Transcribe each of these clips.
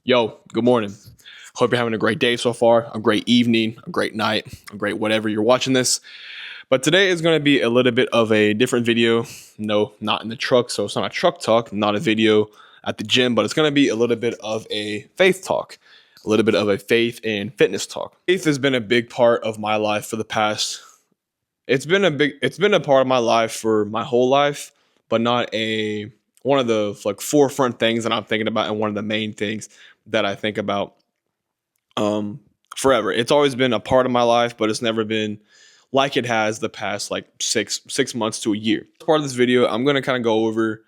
Yo, good morning. Hope you're having a great day so far, a great evening, a great night, a great whatever you're watching this. But today is going to be a little bit of a different video. No, not in the truck, so it's not a truck talk, not a video at the gym, but it's going to be a little bit of a faith talk, a little bit of a faith and fitness talk. Faith has been a big part of my life for the past. It's been a part of my life for my whole life, but not a one of the like forefront things that I'm thinking about and one of the main things that I think about um forever. It's always been a part of my life, but it's never been like it has the past like six months to a year. As part of this video, I'm gonna kind of go over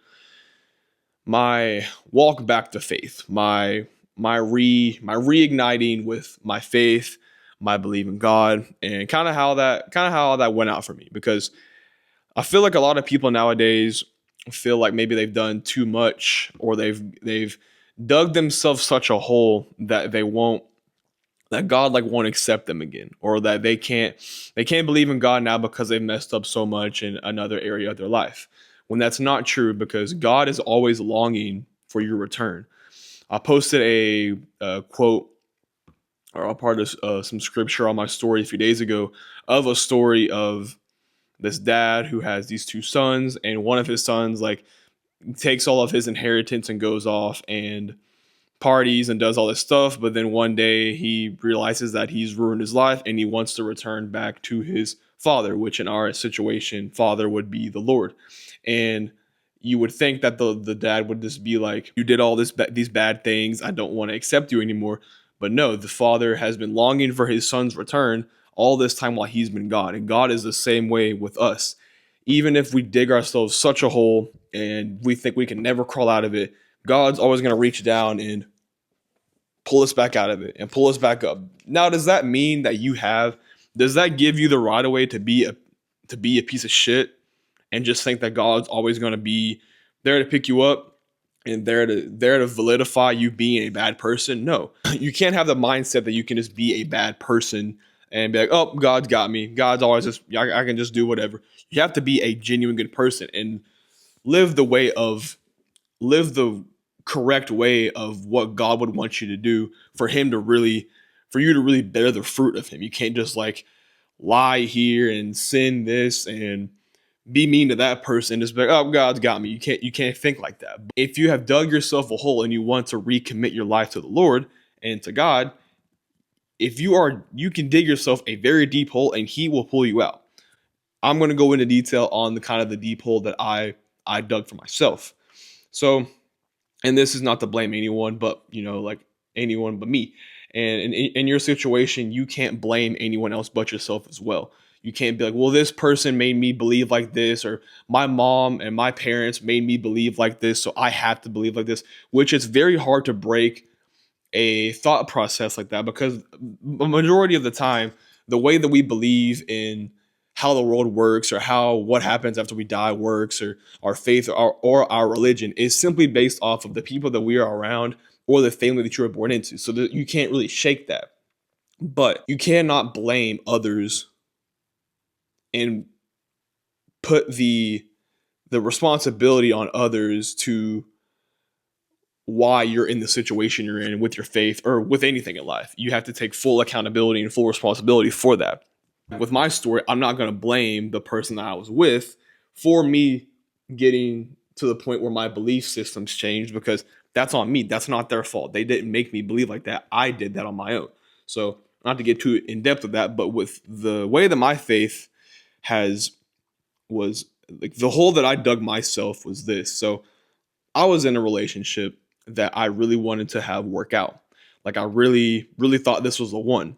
my walk back to faith, my reigniting with my faith, my belief in God, and kind of how that went out for me. Because I feel like a lot of people nowadays feel like maybe they've done too much, or they've dug themselves such a hole that they won't that God like won't accept them again, or that they can't believe in God now because they've messed up so much in another area of their life. When that's not true, because God is always longing for your return. I posted a quote, or a part of some scripture on my story a few days ago, of a story of this dad who has these two sons, and one of his sons like takes all of his inheritance and goes off and parties and does all this stuff. But then one day he realizes that he's ruined his life and he wants to return back to his father, which in our situation, father would be the Lord. And you would think that the dad would just be like, you did all these bad things, I don't want to accept you anymore. But no, the father has been longing for his son's return all this time while he's been gone. And God is the same way with us. Even if we dig ourselves such a hole and we think we can never crawl out of it, God's always going to reach down and pull us back out of it and pull us back up. Now, does that mean that does that give you the right of way to be a piece of shit and just think that God's always going to be there to pick you up and there to validify you being a bad person? No. You can't have the mindset that you can just be a bad person and be like, "Oh, God's got me. God's always just I can just do whatever." You have to be a genuine good person and live the way of live the correct way of what God would want you to do for you to really bear the fruit of him. You can't just like lie here and sin this and be mean to that person. Just be like, oh, God's got me. You can't think like that. If you have dug yourself a hole and you want to recommit your life to the Lord and to God, you can dig yourself a very deep hole and he will pull you out. I'm going to go into detail on the kind of the deep hole that I dug for myself. So, and this is not to blame anyone, but like anyone but me. And in your situation, you can't blame anyone else but yourself as well. You can't be like, well, this person made me believe like this, or my mom and my parents made me believe like this, so I have to believe like this, which is very hard to break a thought process like that, because the majority of the time, the way that we believe in how the world works, or how what happens after we die works, or our faith, or our religion, is simply based off of the people that we are around or the family that you were born into. So that you can't really shake that. But you cannot blame others and put the responsibility on others to why you're in the situation you're in with your faith or with anything in life. You have to take full accountability and full responsibility for that. With my story, I'm not going to blame the person that I was with for me getting to the point where my belief systems changed, because that's on me. That's not their fault. They didn't make me believe like that. I did that on my own. So, not to get too in depth with that, but with the way that my faith has was like, the hole that I dug myself was this. So, I was in a relationship that I really wanted to have work out. Like, I really, really thought this was the one.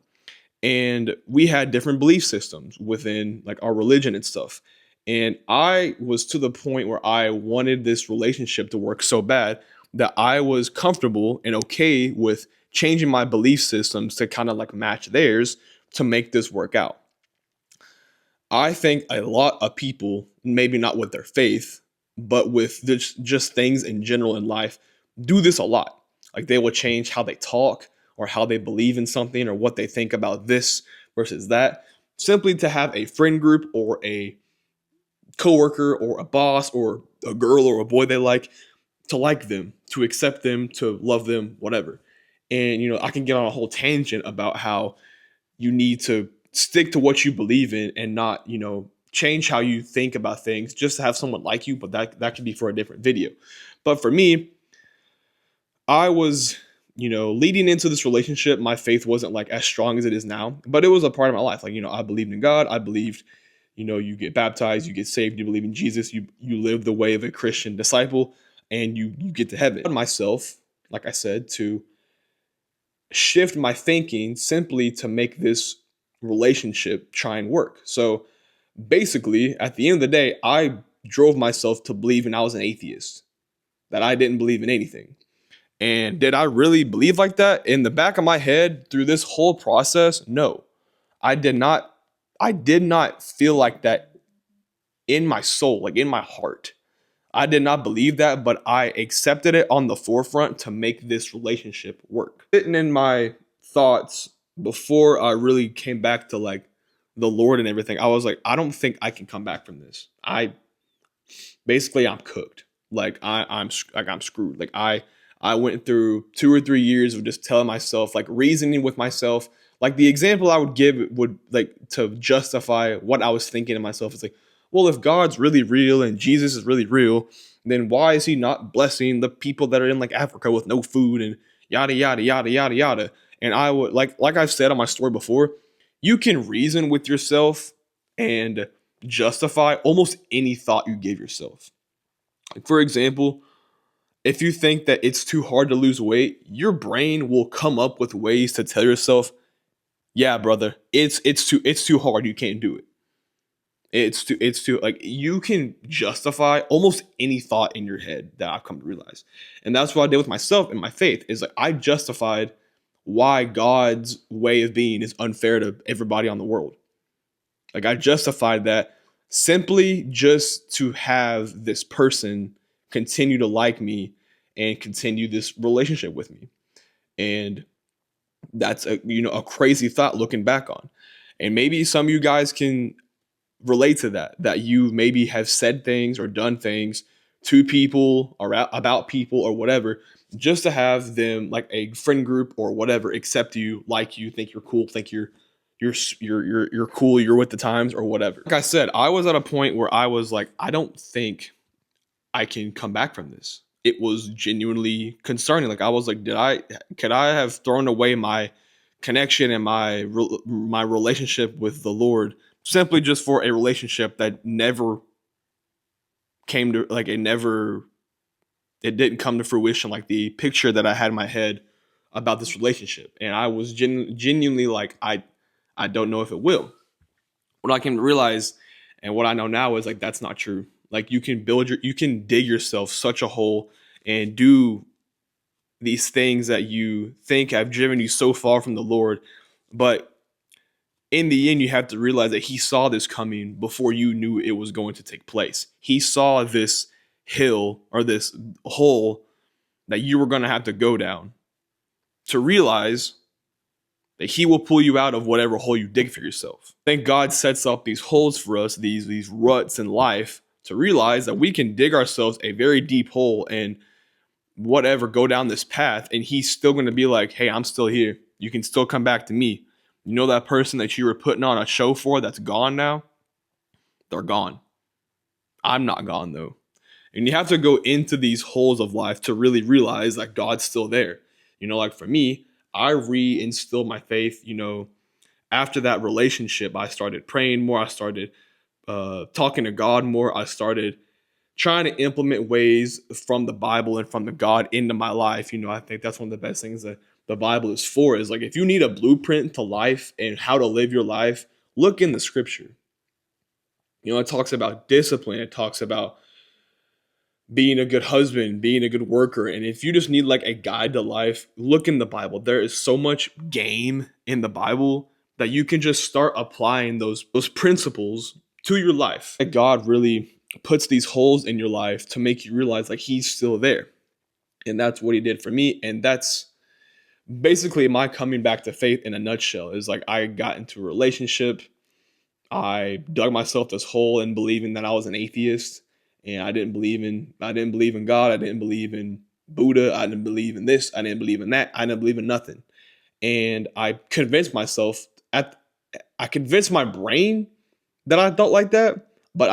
And we had different belief systems within like our religion and stuff. And I was to the point where I wanted this relationship to work so bad that I was comfortable and okay with changing my belief systems to kind of like match theirs to make this work out. I think a lot of people, maybe not with their faith, but with just things in general in life, do this a lot. Like, they will change how they talk, or how they believe in something, or what they think about this versus that, simply to have a friend group or a coworker or a boss or a girl or a boy they like to like them, to accept them, to love them, whatever. And, I can get on a whole tangent about how you need to stick to what you believe in and not, change how you think about things just to have someone like you. But that could be for a different video. But for me, I was, leading into this relationship, my faith wasn't like as strong as it is now, but it was a part of my life. Like, I believed in God. I believed, you get baptized, you get saved, you believe in Jesus, you live the way of a Christian disciple, and you get to heaven. Myself, like I said, to shift my thinking simply to make this relationship try and work. So basically, at the end of the day, I drove myself to believing I was an atheist, that I didn't believe in anything. And did I really believe like that? In the back of my head through this whole process, no. I did not feel like that in my soul, like in my heart. I did not believe that, but I accepted it on the forefront to make this relationship work. Sitting in my thoughts before I really came back to like the Lord and everything, I was like, I don't think I can come back from this. I'm cooked. Like I'm screwed. Like I went through 2 or 3 years of just telling myself, like reasoning with myself. Like the example I would give would like to justify what I was thinking to myself is like, well, if God's really real and Jesus is really real, then why is he not blessing the people that are in like Africa with no food and yada yada yada yada yada? And I would like I've said on my story before, you can reason with yourself and justify almost any thought you give yourself. Like for example, if you think that it's too hard to lose weight, your brain will come up with ways to tell yourself, "Yeah, brother, it's too hard. You can't do it. It's too like you can justify almost any thought in your head that I've come to realize." And that's what I did with myself and my faith is like I justified why God's way of being is unfair to everybody on the world. Like I justified that simply just to have this person continue to like me and continue this relationship with me. And that's a crazy thought looking back on. And maybe some of you guys can relate to that you maybe have said things or done things to people or about people or whatever just to have them like a friend group or whatever accept you, like you, think you're cool, think you're cool, you're with the times or whatever. Like I said, I was at a point where I was like, I don't think I can come back from this. It was genuinely concerning. Like I was like, could I have thrown away my connection and my relationship with the Lord simply just for a relationship that never came to like it didn't come to fruition, like the picture that I had in my head about this relationship. And I was genuinely like, I don't know if it will. What I came to realize and what I know now is like that's not true. Like you can dig yourself such a hole and do these things that you think have driven you so far from the Lord, but in the end you have to realize that he saw this coming before you knew it was going to take place. He saw this hill or this hole that you were going to have to go down to realize that he will pull you out of whatever hole you dig for yourself. Thank God sets up these holes for us, these ruts in life, to realize that we can dig ourselves a very deep hole and whatever, go down this path, and he's still going to be like, hey, I'm still here. You can still come back to me. You know that person that you were putting on a show for that's gone now? They're gone. I'm not gone though. And you have to go into these holes of life to really realize that God's still there. Like for me, I reinstilled my faith, after that relationship. I started praying more. I started talking to God more. I started trying to implement ways from the Bible and from the God into my life. I think that's one of the best things that the Bible is for, is like if you need a blueprint to life and how to live your life, look in the scripture. It talks about discipline. It talks about being a good husband, being a good worker. And if you just need like a guide to life, look in the Bible. There is so much game in the Bible that you can just start applying those principles to your life. That God really puts these holes in your life to make you realize like he's still there. And that's what he did for me. And that's basically my coming back to faith in a nutshell. Is like I got into a relationship. I dug myself this hole in believing that I was an atheist, and I didn't believe in God. I didn't believe in Buddha. I didn't believe in this. I didn't believe in that. I didn't believe in nothing. And I convinced myself I convinced my brain that I thought like that, but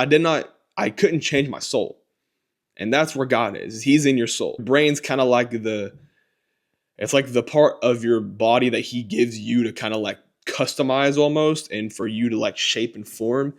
I couldn't change my soul. And that's where God is. He's in your soul. Brain's kind of like it's like the part of your body that he gives you to kind of like customize almost and for you to like shape and form.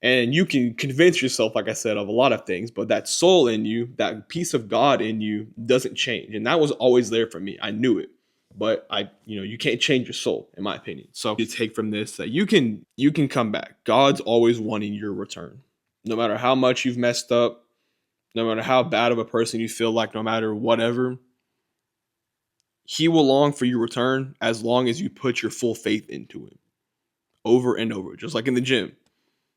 And you can convince yourself, like I said, of a lot of things, but that soul in you, that piece of God in you doesn't change. And that was always there for me. I knew it. But you can't change your soul, in my opinion. So you take from this that you can come back. God's always wanting your return. No matter how much you've messed up, no matter how bad of a person you feel like, no matter whatever, he will long for your return as long as you put your full faith into him over and over, just like in the gym.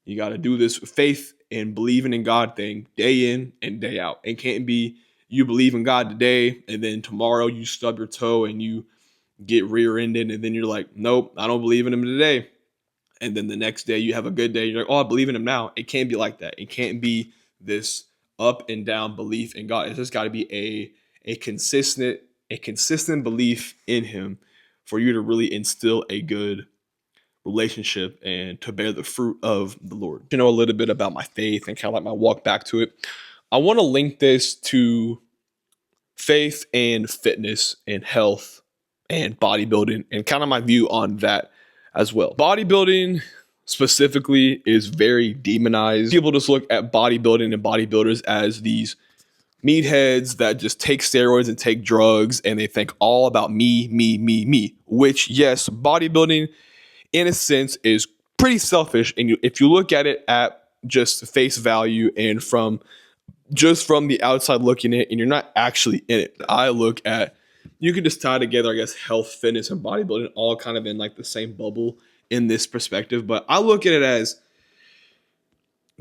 You got to do this faith and believing in God thing day in and day out. It can't be you believe in God today and then tomorrow you stub your toe and you get rear-ended and then you're like, nope, I don't believe in him today. And then the next day you have a good day. You're like, oh, I believe in him now. It can't be like that. It can't be this up and down belief in God. It's just got to be a consistent belief in him for you to really instill a good relationship and to bear the fruit of the Lord. A little bit about my faith and kind of like my walk back to it. I want to link this to faith and fitness and health and bodybuilding and kind of my view on that as well. Bodybuilding specifically is very demonized. People just look at bodybuilding and bodybuilders as these meatheads that just take steroids and take drugs and they think all about me, which yes, bodybuilding in a sense is pretty selfish. And if you look at it at just face value and from the outside looking at it and you're not actually in it. I look at, you could just tie together, I guess, health, fitness, and bodybuilding all kind of in like the same bubble in this perspective. But I look at it as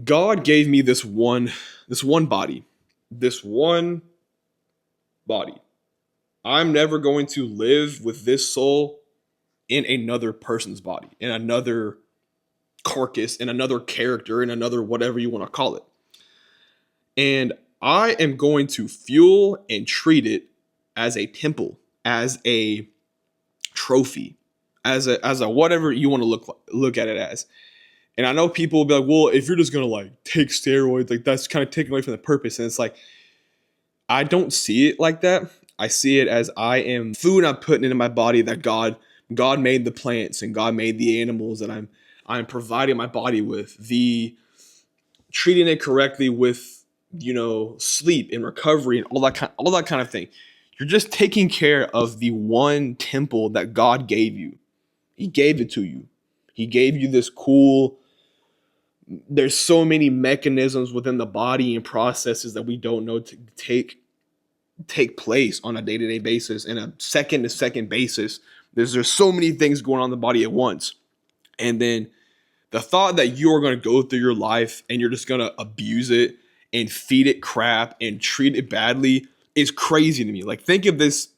God gave me this one body. I'm never going to live with this soul in another person's body, in another carcass, in another character, in another whatever you want to call it. And I am going to fuel and treat it as a temple, as a trophy, as a whatever you want to look at it as. And I know people will be like, well, if you're just gonna like take steroids, like that's kind of taking away from the purpose. And it's like, I don't see it like that. I see it as I am food I'm putting into my body that God made the plants and God made the animals that I'm providing my body with, the treating it correctly with sleep and recovery and all that kind of thing. You're just taking care of the one temple that God gave you. He gave it to you. He gave you this cool. There's so many mechanisms within the body and processes that we don't know to take place on a day-to-day basis and a second-to-second basis. There's so many things going on in the body at once. And then the thought that you are going to go through your life and you're just going to abuse it and feed it crap and treat it badly is crazy to me. Like think of this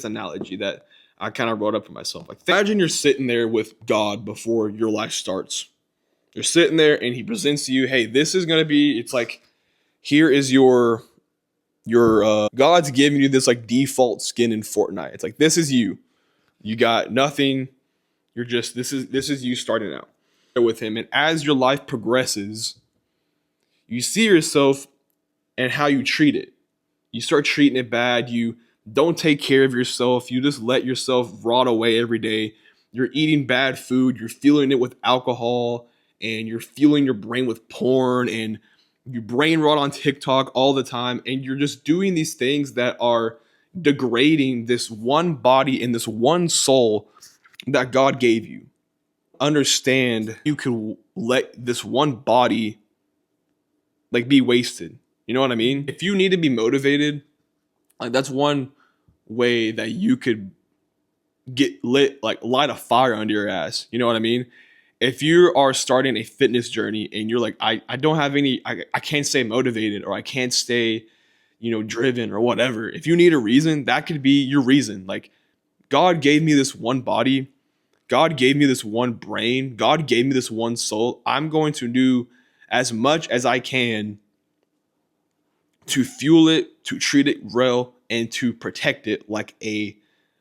analogy that I kind of wrote up for myself. Like imagine you're sitting there with God before your life starts. You're sitting there and he presents to you, hey, this is going to be, it's like, here is your God's giving you this like default skin in Fortnite. It's like, this is you. You got nothing. You're just, this is you starting out with him. And as your life progresses, you see yourself and how you treat it. You start treating it bad. You don't take care of yourself. You just let yourself rot away every day. You're eating bad food. You're fueling it with alcohol and you're fueling your brain with porn and you brain rot on TikTok all the time. And you're just doing these things that are degrading this one body and this one soul that God gave you. Understand you can let this one body like be wasted. You know what I mean? If you need to be motivated, like that's one way that you could get lit, like light a fire under your ass. You know what I mean? If you are starting a fitness journey and you're like, I don't have any, I can't stay motivated or I can't stay, driven or whatever. If you need a reason, that could be your reason. Like God gave me this one body. God gave me this one brain. God gave me this one soul. I'm going to do as much as I can to fuel it, to treat it well, and to protect it like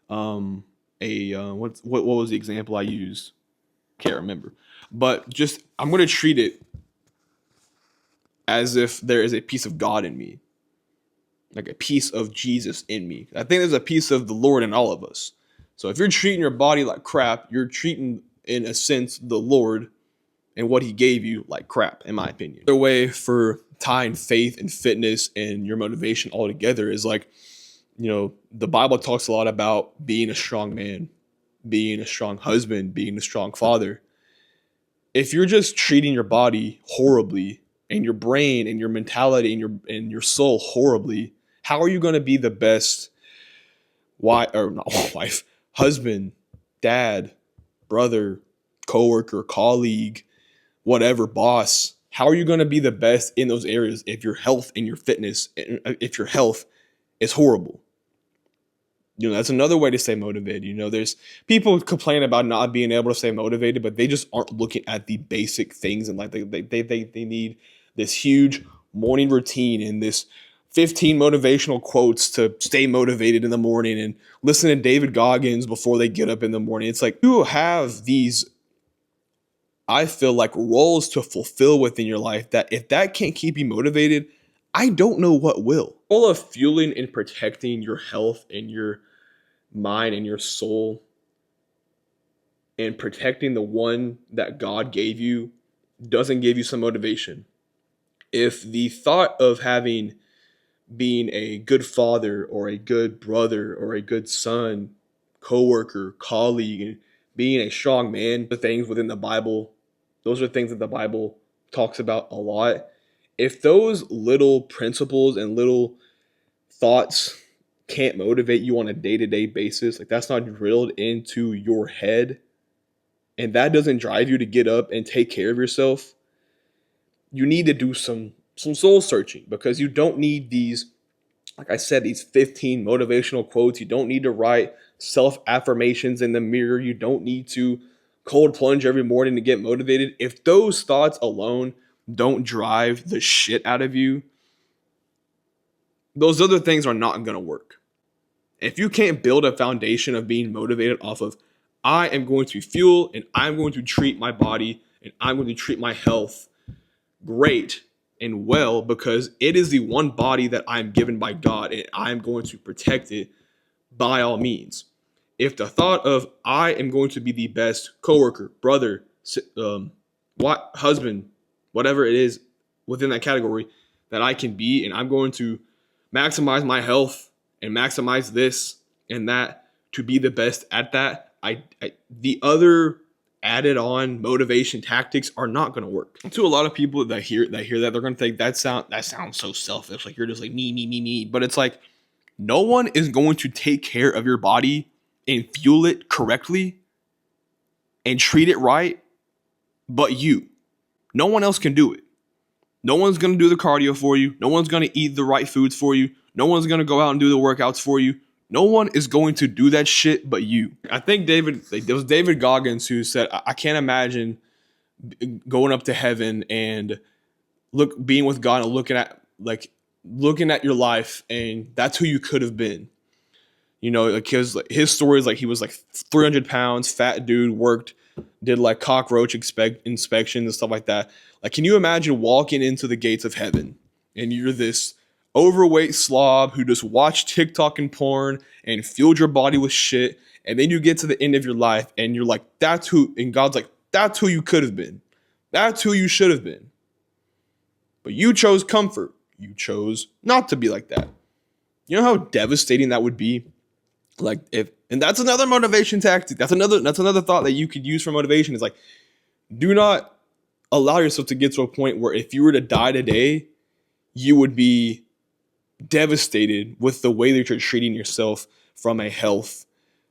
what was the example I used? Can't remember. But just I'm going to treat it as if there is a piece of God in me, like a piece of Jesus in me. I think there's a piece of the Lord in all of us. So if you're treating your body like crap, you're treating, in a sense, the Lord and what he gave you like crap, in my opinion. Another way for tying faith and fitness and your motivation all together is like, the Bible talks a lot about being a strong man, being a strong husband, being a strong father. If you're just treating your body horribly and your brain and your mentality and your soul horribly, how are you going to be the best wife, or not wife, husband, dad, brother, coworker, colleague, whatever, boss? How are you going to be the best in those areas if your health and your fitness, if your health is horrible? That's another way to stay motivated. There's people complain about not being able to stay motivated, but they just aren't looking at the basic things. And like they need this huge morning routine and this 15 motivational quotes to stay motivated in the morning and listen to David Goggins before they get up in the morning. It's like you have these, I feel like, roles to fulfill within your life that if that can't keep you motivated, I don't know what will. All of fueling and protecting your health and your mind and your soul and protecting the one that God gave you doesn't give you some motivation. If the thought of being a good father or a good brother or a good son, coworker, colleague, and being a strong man, the things within the Bible, those are things that the Bible talks about a lot. If those little principles and little thoughts can't motivate you on a day-to-day basis, like that's not drilled into your head, and that doesn't drive you to get up and take care of yourself, you need to do some soul searching, because you don't need these, like I said, these 15 motivational quotes. You don't need to write self-affirmations in the mirror. You don't need to cold plunge every morning to get motivated. If those thoughts alone don't drive the shit out of you, those other things are not going to work. If you can't build a foundation of being motivated off of, I am going to fuel and I'm going to treat my body and I'm going to treat my health great and well, because it is the one body that I'm given by God and I'm going to protect it by all means. If the thought of I am going to be the best coworker, brother, husband, whatever it is within that category that I can be, and I'm going to maximize my health and maximize this and that to be the best at that, the other added on motivation tactics are not going to work. To a lot of people that hear that, they're going to think that sounds so selfish, like you're just like me. But it's like, no one is going to take care of your body and fuel it correctly and treat it right but you. No one else can do it. No one's going to do the cardio for you. No one's going to eat the right foods for you. No one's going to go out and do the workouts for you. No one is going to do that shit but you. I think there was David Goggins who said, I can't imagine going up to heaven and being with God and looking at your life, and that's who you could have been. Like his story is like he was like 300 pounds, fat dude, did like cockroach inspections and stuff like that. Like, can you imagine walking into the gates of heaven and you're this overweight slob who just watched TikTok and porn and fueled your body with shit, and then you get to the end of your life and you're like, that's who, and God's like, that's who you could have been. That's who you should have been. But you chose comfort. You chose not to be like that. You know how devastating that would be? Like, and that's another motivation tactic. That's another thought that you could use for motivation, is like, do not allow yourself to get to a point where if you were to die today, you would be devastated with the way that you're treating yourself from a health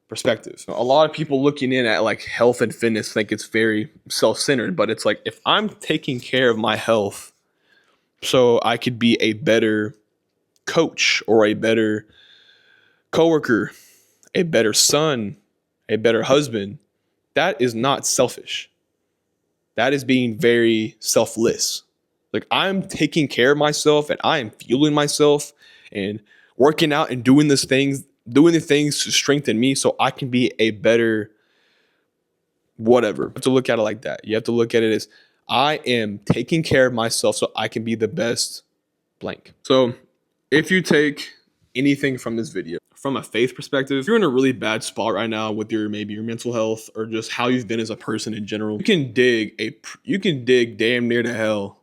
perspective. A lot of people looking in at like health and fitness think it's very self-centered, but it's like, if I'm taking care of my health so I could be a better coach or a better coworker, a better son, a better husband, that is not selfish. That is being very selfless. Like, I'm taking care of myself and I am fueling myself and working out and doing the things to strengthen me so I can be a better whatever. You have to look at it like that. You have to look at it as I am taking care of myself so I can be the best blank. So if you take anything from this video, from a faith perspective, if you're in a really bad spot right now with maybe your mental health or just how you've been as a person in general, you can dig damn near to hell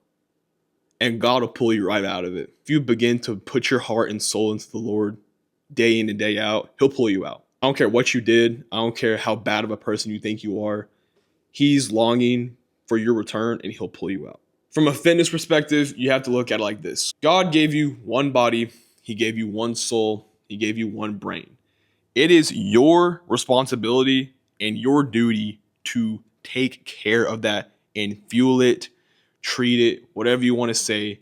and God will pull you right out of it. If you begin to put your heart and soul into the Lord day in and day out, he'll pull you out. I don't care what you did. I don't care how bad of a person you think you are. He's longing for your return and he'll pull you out. From a fitness perspective, you have to look at it like this. God gave you one body. He gave you one soul. He gave you one brain. It is your responsibility and your duty to take care of that and fuel it, treat it, whatever you want to say,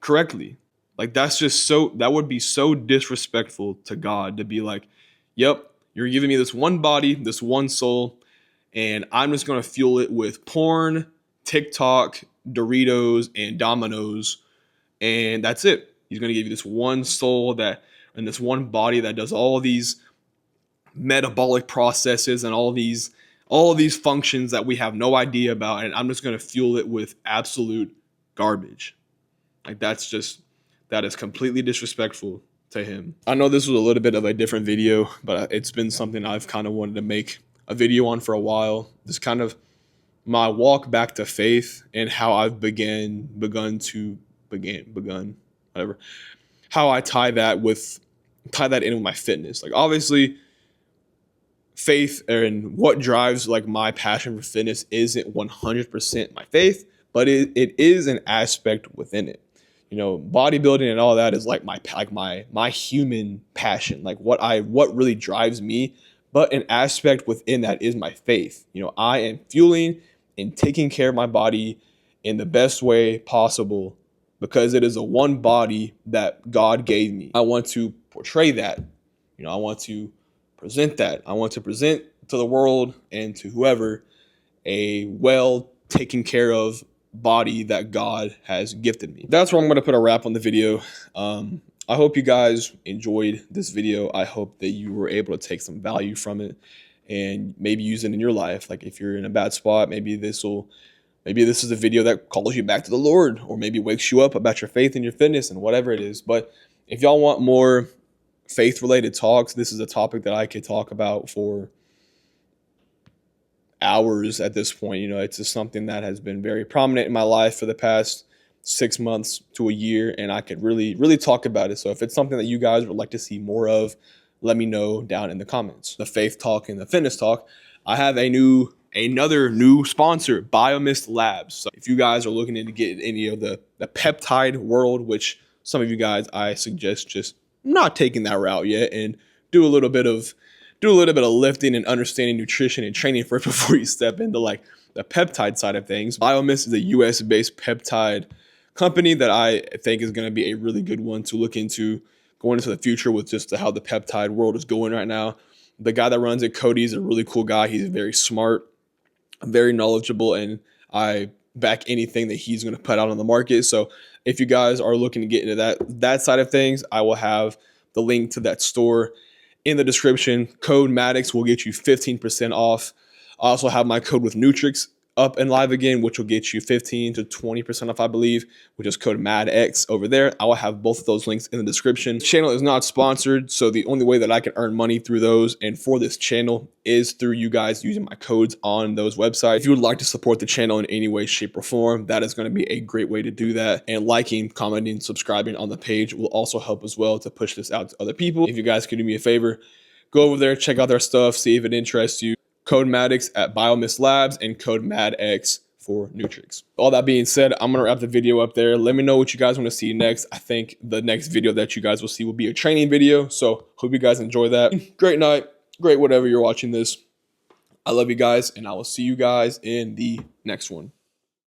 correctly. Like, that would be so disrespectful to God to be like, yep, you're giving me this one body, this one soul, and I'm just going to fuel it with porn, TikTok, Doritos, and Dominoes, and that's it. He's going to give you this one soul and this one body that does all these metabolic processes and all these functions that we have no idea about, and I'm just going to fuel it with absolute garbage. Like, that is completely disrespectful to him. I know this was a little bit of a different video, but it's been something I've kind of wanted to make a video on for a while. This kind of my walk back to faith and how I've begun whatever. How I tie that in with my fitness. Like, obviously, faith and what drives like my passion for fitness isn't 100% my faith, but it is an aspect within it. You know, bodybuilding and all that is like my human passion, like what really drives me. But an aspect within that is my faith. You know, I am fueling and taking care of my body in the best way possible because it is a one body that God gave me. I want to portray that. You know, I want to present that. I want to present to the world and to whoever a well taken care of body that God has gifted me. That's where I'm going to put a wrap on the video. I hope you guys enjoyed this video. I hope that you were able to take some value from it and maybe use it in your life. Like, if you're in a bad spot, maybe this is a video that calls you back to the Lord, or maybe wakes you up about your faith and your fitness and whatever it is. But if y'all want more faith related talks, this is a topic that I could talk about for hours at this point. You know, it's just something that has been very prominent in my life for the past 6 months to a year, and I could really talk about it. So if it's something that you guys would like to see more of, let me know down in the comments. The faith talk and the fitness talk, I have another new sponsor, Biomist Labs. So if you guys are looking to get any of the peptide world, which some of you guys, I suggest just not taking that route yet and do a little bit of lifting and understanding nutrition and training for it before you step into like the peptide side of things. Biomist is a US based peptide company that I think is going to be a really good one to look into going into the future with just how the peptide world is going right now. The guy that runs it, Cody, is a really cool guy. He's very smart, very knowledgeable, and I back anything that he's going to put out on the market. So if you guys are looking to get into that side of things, I will have the link to that store in the description. Code Maddox will get you 15% off. I also have my code with Nutrix up and live again, which will get you 15 to 20% off, I believe, which is code madx over there. I will have both of those links in the description. This channel is not sponsored, so the only way that I can earn money through those and for this channel is through you guys using my codes on those websites. If you would like to support the channel in any way, shape, or form, that is going to be a great way to do that. And liking, commenting, subscribing on the page will also help as well to push this out to other people. If you guys could do me a favor, go over there, check out their stuff, see if it interests you. Code Maddox at Biomist Labs and code MADX for Nutrix. All that being said, I'm going to wrap the video up there. Let me know what you guys want to see next. I think the next video that you guys will see will be a training video. So hope you guys enjoy that. Great night. Great whatever you're watching this. I love you guys, and I will see you guys in the next one.